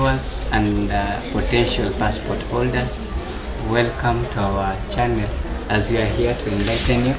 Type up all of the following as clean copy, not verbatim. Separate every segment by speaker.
Speaker 1: viewers and potential passport holders, welcome to our channel as we are here to enlighten you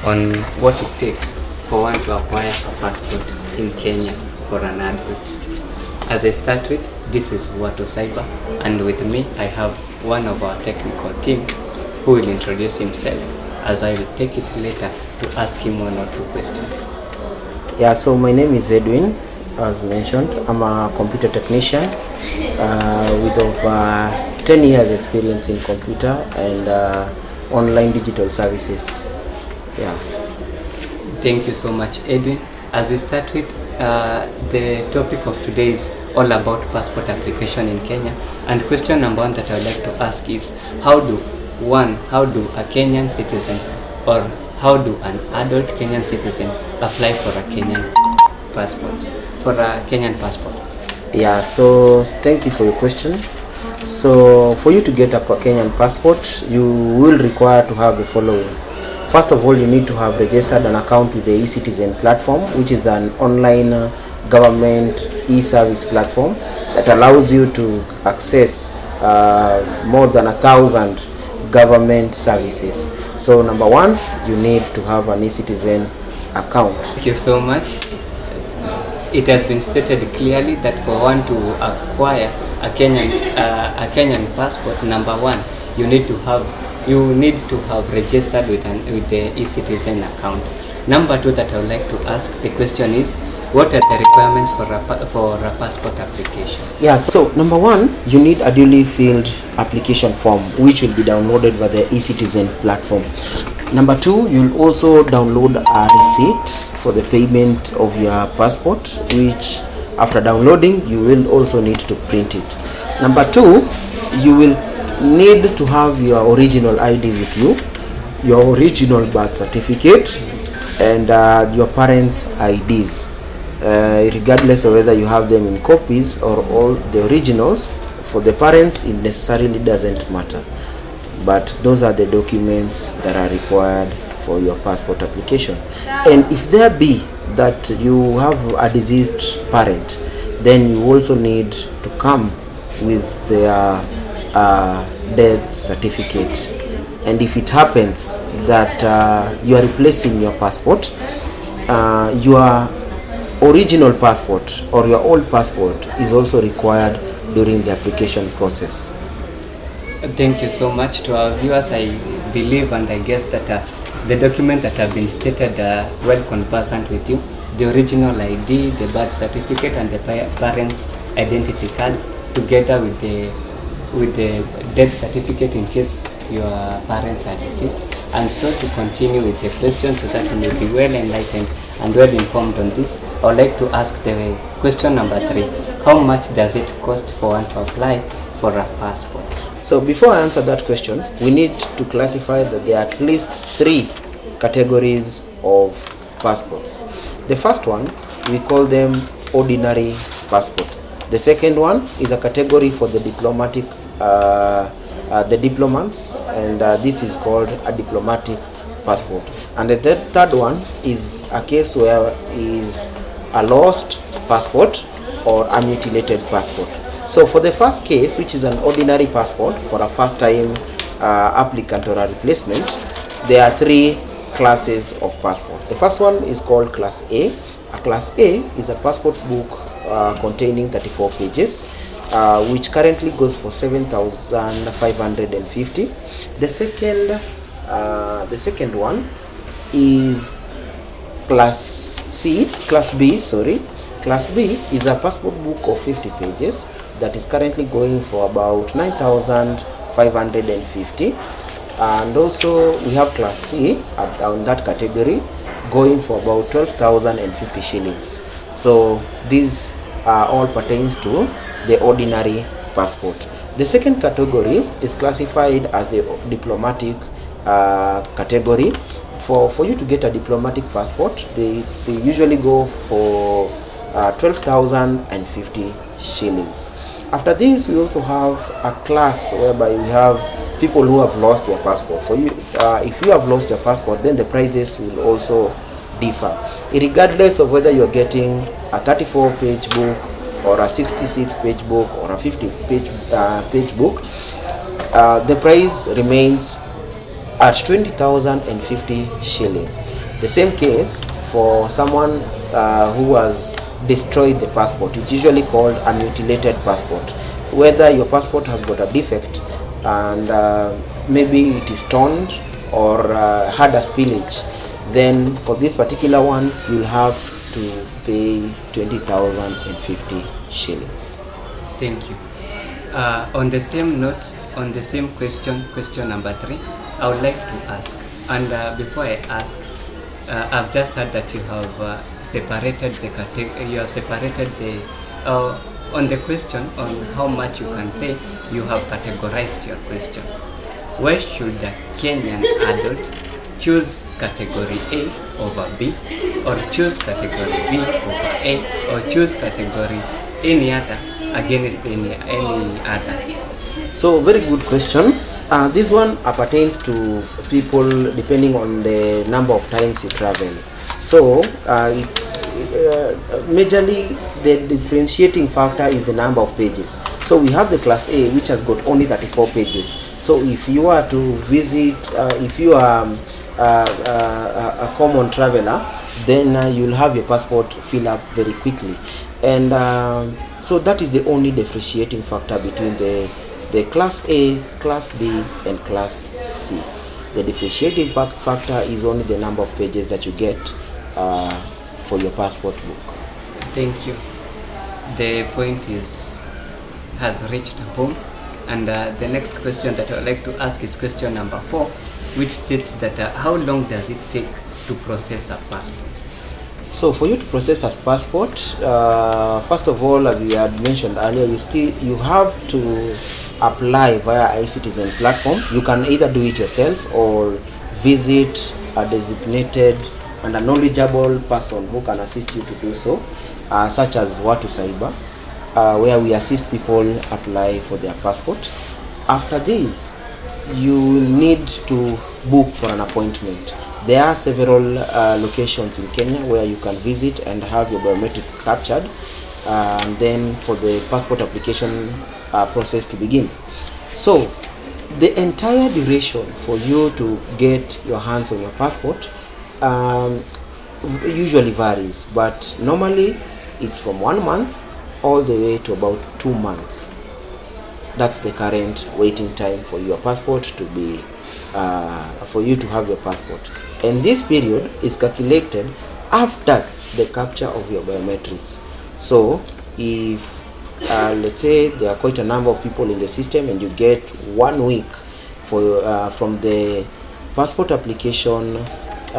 Speaker 1: on what it takes for one to acquire a passport in Kenya for an adult. As I start with, this is Watu Cyber, and with me I have one of our technical team who will introduce himself, as I will take it later to ask him one or two questions.
Speaker 2: Yeah, so my name is Edwin. As mentioned, I'm a computer technician with over 10 years experience in computer and online digital services. Yeah.
Speaker 1: Thank you so much, Edwin. As we start with, the topic of today is all about passport application in Kenya. And question number one that I would like to ask is, how do a Kenyan citizen, or how do an adult Kenyan citizen apply for a Kenyan passport?
Speaker 2: Yeah, so thank you for your question. So for you to get a Kenyan passport, you will require to have the following. First of all, you need to have registered an account with the e-citizen platform, which is an online government e-service platform that allows you to access more than 1,000 government services. So number one, you need to have an e-citizen account.
Speaker 1: Thank you so much. It has been stated clearly that for one to acquire a Kenyan passport, number one, you need to have registered with the e-citizen account. Number two that I would like to ask the question is, what are the requirements for a passport application?
Speaker 2: Yeah, so number one, you need a duly filled application form which will be downloaded by the e-citizen platform. Number two, you'll also download a receipt for the payment of your passport, which after downloading you will also need to print it. Number two, you will need to have your original ID with you, your original birth certificate, and your parents' IDs, regardless of whether you have them in copies or all the originals. For the parents, it necessarily doesn't matter, but those are the documents that are required for your passport application. And if there be that you have a deceased parent, then you also need to come with their death certificate. And if it happens that you are replacing your passport, your original passport or your old passport is also required during the application process.
Speaker 1: Thank you so much to our viewers. I believe and I guess that the documents that have been stated are well conversant with you. The original ID, the birth certificate, and the parents' identity cards, together with the death certificate in case your parents are deceased. And so to continue with the question so that you may be well enlightened and well informed on this, I would like to ask the question number three. How much does it cost for one to apply for a passport?
Speaker 2: So before I answer that question, we need to classify that there are at least three categories of passports. The first one, we call them ordinary passport. The second one is a category for the diplomatic, the diplomats, and this is called a diplomatic passport. And the third one is a case where is a lost passport or a mutilated passport. So for the first case, which is an ordinary passport for a first-time applicant or a replacement, there are three classes of passport. The first one is called Class A. A Class A is a passport book containing 34 pages, which currently goes for 7,550. The second one is Class B. Class B is a passport book of 50 pages that is currently going for about 9,550. And also we have Class C on that category going for about 12,050 shillings. So these all pertains to the ordinary passport. The second category is classified as the diplomatic category. For you to get a diplomatic passport, they usually go for 12,050 shillings. After this, we also have a class whereby we have people who have lost their passport. For you, if you have lost your passport, then the prices will also differ, regardless of whether you're getting a 34-page book or a 66 page book or a 50 page book, the price remains at 20,050 shilling. The same case for someone who has destroyed the passport. It's usually called a mutilated passport. Whether your passport has got a defect and maybe it is torn or had a spillage, then for this particular one you'll have to pay 20,050 shillings.
Speaker 1: Thank you. On the same note, on the same question number 3, I would like to ask, and before I ask, I've just heard that you have separated the on the question on how much you can pay, you have categorized your question. Why should a Kenyan adult choose category A over B, or choose category B over A, or choose category any other against any other?
Speaker 2: So very good question. This one pertains to people depending on the number of times you travel. So majorly the differentiating factor is the number of pages. So we have the class A, which has got only 34 pages. So if you are to visit, if you are a common traveler, then you'll have your passport fill up very quickly. And so that is the only differentiating factor between the class A, class B, and class C. The differentiating factor is only the number of pages that you get for your passport book.
Speaker 1: Thank you. The point has reached home, and the next question that I would like to ask is question number 4, which states that how long does it take to process a passport?
Speaker 2: So for you to process a passport, first of all, as we had mentioned earlier, you have to apply via iCitizen platform. You can either do it yourself or visit a designated and a knowledgeable person who can assist you to do so, such as Watu Cyber, where we assist people apply for their passport. After this, you need to book for an appointment. There are several locations in Kenya where you can visit and have your biometric captured, and then for the passport application process to begin. So the entire duration for you to get your hands on your passport usually varies, but normally it's from 1 month all the way to about 2 months. That's the current waiting time for your passport to be for you to have your passport, and this period is calculated after the capture of your biometrics. So if let's say there are quite a number of people in the system and you get 1 week for from the passport application,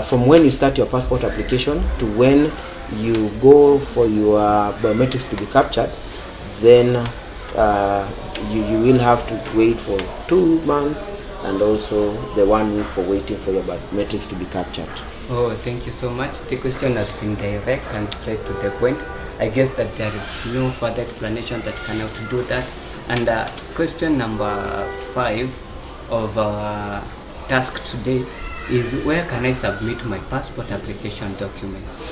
Speaker 2: from when you start your passport application to when you go for your biometrics to be captured, then you will have to wait for 2 months and also the 1 week for waiting for your biometrics to be captured.
Speaker 1: Oh, thank you so much. The question has been direct and straight to the point. I guess that there is no further explanation that can outdo that. And question number 5 of our task today is, where can I submit my passport application documents?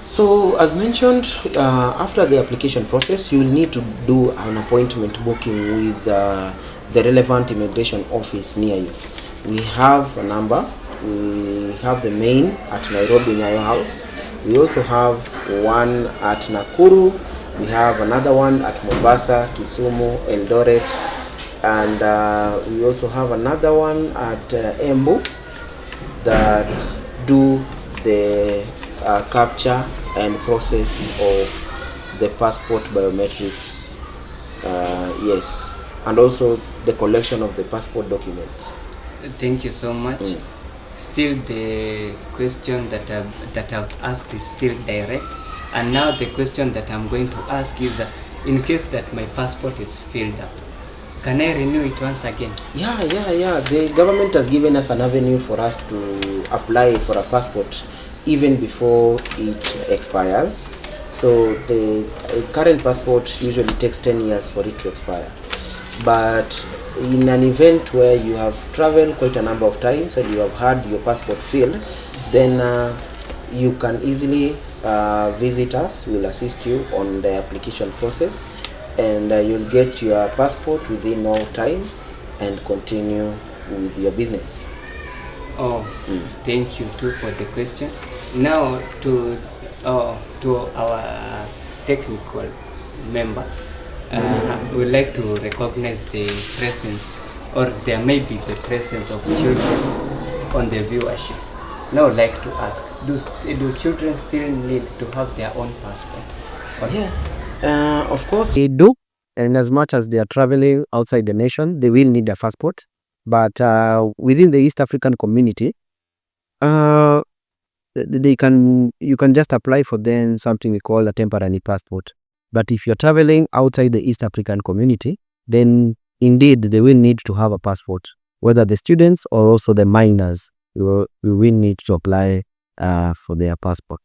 Speaker 2: So as mentioned, after the application process, you will need to do an appointment booking with the relevant immigration office near you. We have a number. We have the main at Nairobi Nyayo House. We also have one at Nakuru. We have another one at Mombasa, Kisumu, Eldoret, and we also have another one at Embu that do the capture and process of the passport biometrics, yes, and also the collection of the passport documents.
Speaker 1: Thank you so much. Still, the question that I've asked is still direct, and now the question that I'm going to ask is, in case that my passport is filled up, can I renew it once again?
Speaker 2: Yeah. The government has given us an avenue for us to apply for a passport even before it expires. So the current passport usually takes 10 years for it to expire. But in an event where you have traveled quite a number of times and you have had your passport filled, then you can easily visit us. We'll assist you on the application process, and you'll get your passport within no time and continue with your business.
Speaker 1: Oh, thank you too for the question. Now to our technical member, we would like to recognize the presence, or there may be the presence of children on the viewership. Now I'd like to ask, do children still need to have their own passport?
Speaker 2: Yeah, of course they do, and as much as they are traveling outside the nation, they will need a passport. But within the East African community, you can just apply for them something we call a temporary passport. But if you're traveling outside the East African community, then indeed they will need to have a passport, whether the students or also the minors. We will need to apply for their passport.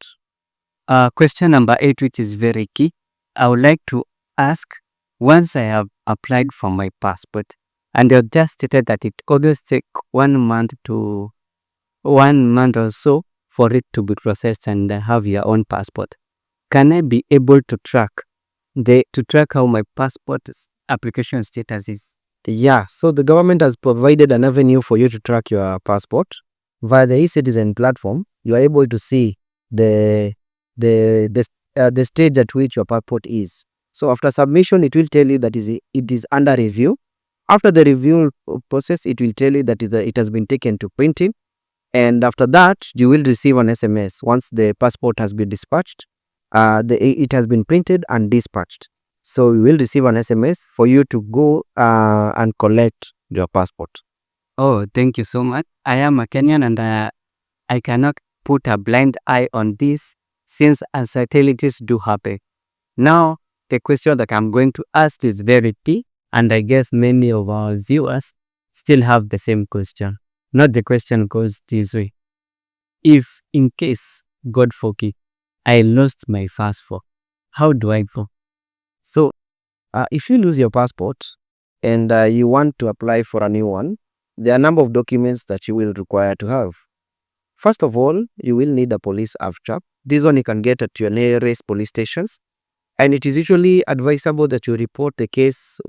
Speaker 1: Question number 8, which is very key. I would like to ask, once I have applied for my passport, and you just stated that it always take 1 month or so for it to be processed and have your own passport. Can I be able to track how my passport's application status is?
Speaker 2: Yeah, so the government has provided an avenue for you to track your passport via the eCitizen platform. You are able to see the stage at which your passport is. So after submission, it will tell you that it is under review. After the review process, it will tell you that it has been taken to printing, and after that, you will receive an SMS once the passport has been dispatched. It has been printed and dispatched. So you will receive an SMS for you to go and collect your passport.
Speaker 1: Oh, thank you so much. I am a Kenyan, and I cannot put a blind eye on this since uncertainties do happen. Now, the question that I'm going to ask is very key, and I guess many of our viewers still have the same question. Not the question goes this way. If in case, God forbid, I lost my passport, how do I go?
Speaker 2: So, if you lose your passport and you want to apply for a new one, there are a number of documents that you will require to have. First of all, you will need a police abstract. This one you can get at your nearest police stations, and it is usually advisable that you report the case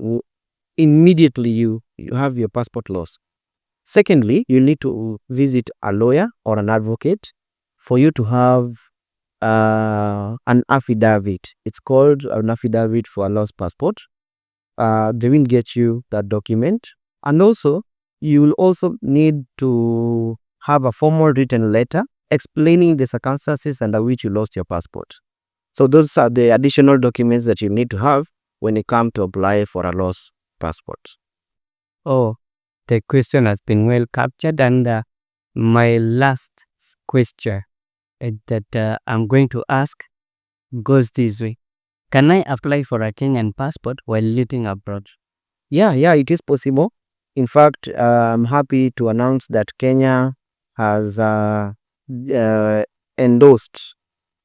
Speaker 2: immediately you have your passport lost. Secondly, you need to visit a lawyer or an advocate for you to have an affidavit. It's called an affidavit for a lost passport. They will get you that document, and also you will also need to have a formal written letter explaining the circumstances under which you lost your passport. So those are the additional documents that you need to have when you come to apply for a lost passport.
Speaker 1: Oh, the question has been well captured, and my last question that I'm going to ask goes this way. Can I apply for a Kenyan passport while living abroad?
Speaker 2: Yeah, it is possible. In fact, I'm happy to announce that Kenya has endorsed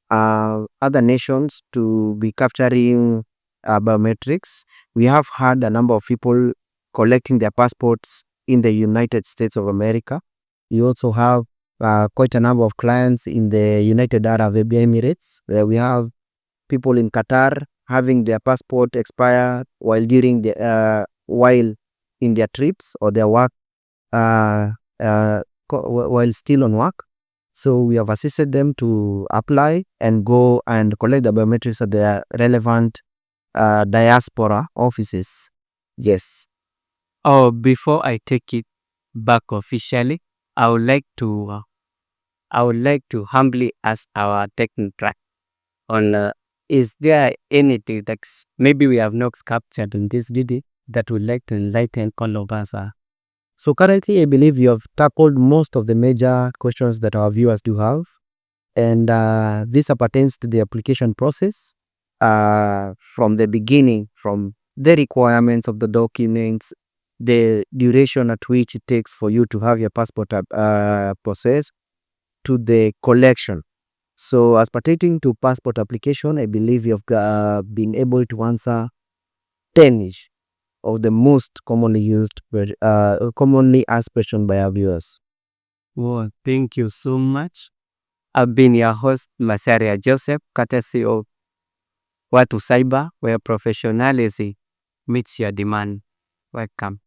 Speaker 2: other nations to be capturing biometrics. We have had a number of people collecting their passports in the United States of America. We also have quite a number of clients in the United Arab Emirates, where we have people in Qatar having their passport expire while in their trips or their work while still on work. So we have assisted them to apply and go and collect the biometrics at their relevant diaspora offices. Yes.
Speaker 1: Oh, before I take it back officially, I would like to humbly ask our technical on is there anything that maybe we have not captured in this video that would like to enlighten all of us?
Speaker 2: So currently, I believe you have tackled most of the major questions that our viewers do have, and this pertains to the application process from the beginning, from the requirements of the documents, the duration at which it takes for you to have your passport processed, to the collection. So as pertaining to passport application, I believe you have been able to answer 10-ish of the most commonly asked question by our viewers.
Speaker 1: Well, thank you so much. I've been your host, Masaria Joseph, courtesy of Watu Cyber, where professionalism meets your demand. Welcome.